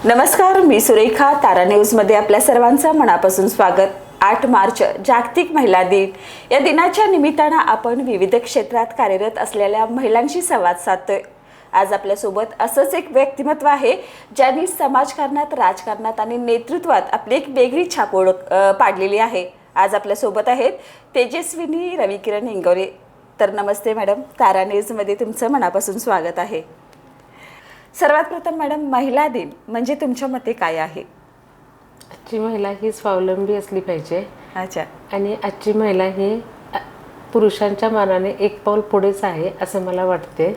नमस्कार, मी सुरेखा. तारा न्यूजमध्ये आपल्या सर्वांचं मनापासून स्वागत. 8 मार्च जागतिक महिला दिन. या दिनाच्या निमित्तानं आपण विविध क्षेत्रात कार्यरत असलेल्या महिलांशी संवाद साधतोय. आज आपल्यासोबत असंच एक व्यक्तिमत्व आहे ज्यांनी समाजकारणात, राजकारणात आणि नेतृत्वात आपली एक वेगळी छाप पाडलेली आहे. आज आपल्यासोबत आहेत तेजस्विनी रविकिरण इंगोले. तर नमस्ते मॅडम, तारा न्यूजमध्ये तुमचं मनापासून स्वागत आहे. सर्वात प्रथम मॅडम, महिला दिन म्हणजे तुमच्या मते काय आहे? आजची महिला ही स्वावलंबी असली पाहिजे. अच्छा. आणि आजची महिला ही पुरुषांच्या मानाने एक पाऊल पुढेच आहे असं मला वाटते.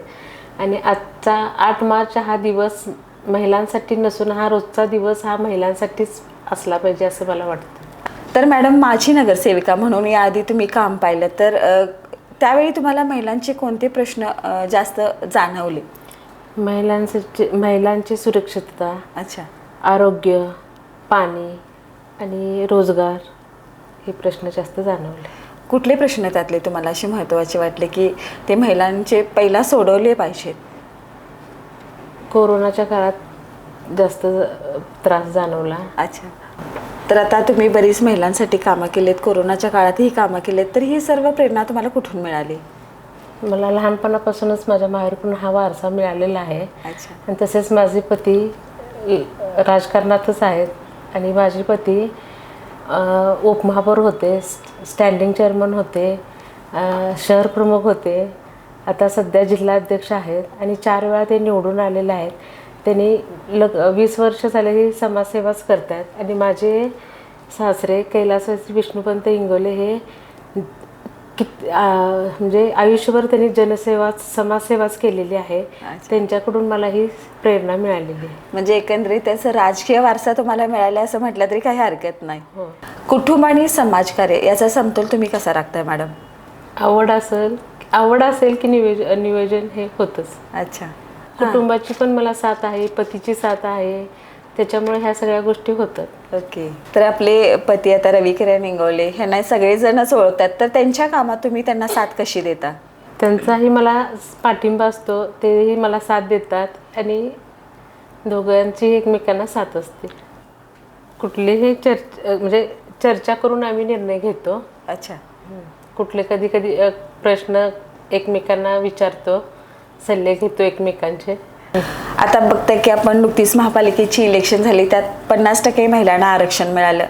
आणि आजचा 8 मार्च हा दिवस महिलांसाठी नसून हा रोजचा दिवस हा महिलांसाठीच असला पाहिजे असं मला वाटतं. तर मॅडम, माझी नगरसेविका म्हणून याआधी तुम्ही काम पाहिलं तर त्यावेळी तुम्हाला महिलांचे कोणते प्रश्न जास्त जाणवले? महिलांची सुरक्षितता, अच्छा, आरोग्य, पाणी आणि रोजगार हे प्रश्न जास्त जाणवले. कुठले प्रश्न त्यातले तुम्हाला असे महत्त्वाचे वाटले की ते महिलांचे पहिला सोडवले पाहिजेत? कोरोनाच्या काळात जास्त त्रास जाणवला. अच्छा. तर आता तुम्ही बरीच महिलांसाठी कामं केलेत, कोरोनाच्या काळातही कामं केलेत, तर ही सर्व प्रेरणा तुम्हाला कुठून मिळाली? मला लहानपणापासूनच माझ्या माहेरकडून हा वारसा मिळालेला आहे. अच्छा. आणि तसेच माझे पती राजकारणातच आहेत. आणि माझे पती उपमहापौर होते, स्टँडिंग चेअरमन होते, शहर प्रमुख होते, आता सध्या जिल्हाध्यक्ष आहेत. आणि 4 वेळा ते निवडून आलेले आहेत. त्यांनी 20 वर्ष झालेली समाजसेवाच करतात. आणि माझे सासरे कैलासवासी विष्णुपंत इंगोले हे म्हणजे आयुष्यभर त्यांनी जनसेवा, समाजसेवाच केलेली आहे. त्यांच्याकडून मला ही प्रेरणा मिळालेली आहे. म्हणजे एकंदरीत त्याचा राजकीय वारसा तुम्हाला मिळाला असं म्हटलं तरी काही हरकत नाही. हो. कुटुंब आणि समाजकार्य याचा समतोल तुम्ही कसा राखताय मॅडम? आवड असेल की नियोजन हे होतंच. अच्छा. कुटुंबाची पण मला साथ आहे, पतीची साथ आहे, त्याच्यामुळे ह्या सगळ्या गोष्टी होतात. ओके. तर आपले पती आता रविकिरण इंगोले ह्यांना सगळेजणच ओळखतात, तर त्यांच्या कामात तुम्ही त्यांना साथ कशी देता? त्यांचाही मला पाठिंबा असतो, तेही मला साथ देतात. आणि दोघांची एकमेकांना साथ असते. कुठलीही म्हणजे चर्चा करून आम्ही निर्णय घेतो. अच्छा. कुठले कधी प्रश्न एकमेकांना विचारतो, सल्ले घेतो एकमेकांचे. आता बघताय की आपण नुकतीच महापालिकेची इलेक्शन झाली, त्यात 50% महिलांना आरक्षण मिळालं.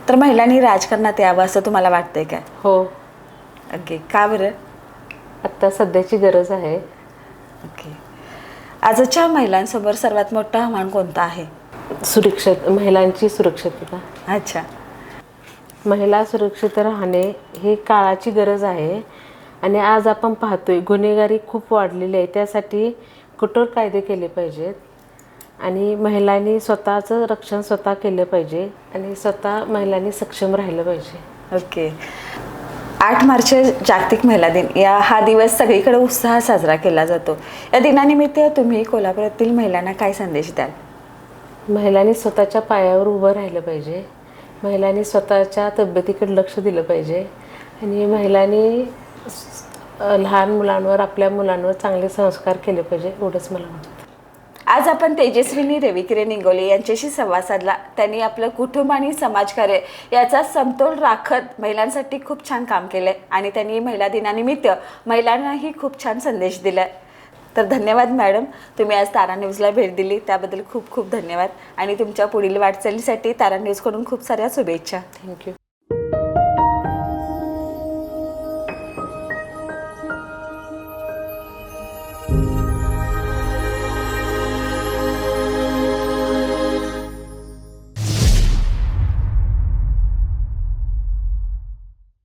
तर महिलांनी राजकारणात यावं असं तुम्हाला वाटतंय काय? हो. ओके. का बरं? आत्ता सध्याची गरज आहे. ओके. आजच्या महिलांसमोर सर्वात मोठं आव्हान कोणतं आहे? महिलांची सुरक्षितता. अच्छा. महिला सुरक्षित राहणे ही काळाची गरज आहे. आणि आज आपण पाहतोय गुन्हेगारी खूप वाढलेली आहे. त्यासाठी कठोर कायदे केले पाहिजेत. आणि महिलांनी स्वतःचं रक्षण स्वतः केलं पाहिजे. आणि स्वतः महिलांनी सक्षम राहिलं पाहिजे. ओके. 8 मार्च जागतिक महिला दिन हा दिवस सगळीकडे उत्साह साजरा केला जातो. या दिनानिमित्त तुम्ही कोल्हापुरातील महिलांना काय संदेश द्याल? महिलांनी स्वतःच्या पायावर उभं राहिलं पाहिजे. महिलांनी स्वतःच्या तब्येतीकडे लक्ष दिलं पाहिजे. आणि महिलांनी लहान मुलांवर, आपल्या मुलांवर चांगले संस्कार केले पाहिजे, एवढंच मला वाटतं. आज आपण तेजस्विनी रविकिरण इंगोले यांच्याशी संवाद साधला. त्यांनी आपलं कुटुंब आणि समाजकार्य याचा समतोल राखत महिलांसाठी खूप छान काम केलंय. आणि त्यांनी महिला दिनानिमित्त महिलांनाही खूप छान संदेश दिलाय. तर धन्यवाद मॅडम, तुम्ही आज तारा न्यूजला भेट दिली त्याबद्दल खूप खूप धन्यवाद. आणि तुमच्या पुढील वाटचालीसाठी तारा न्यूजकडून खूप साऱ्या शुभेच्छा. थँक्यू.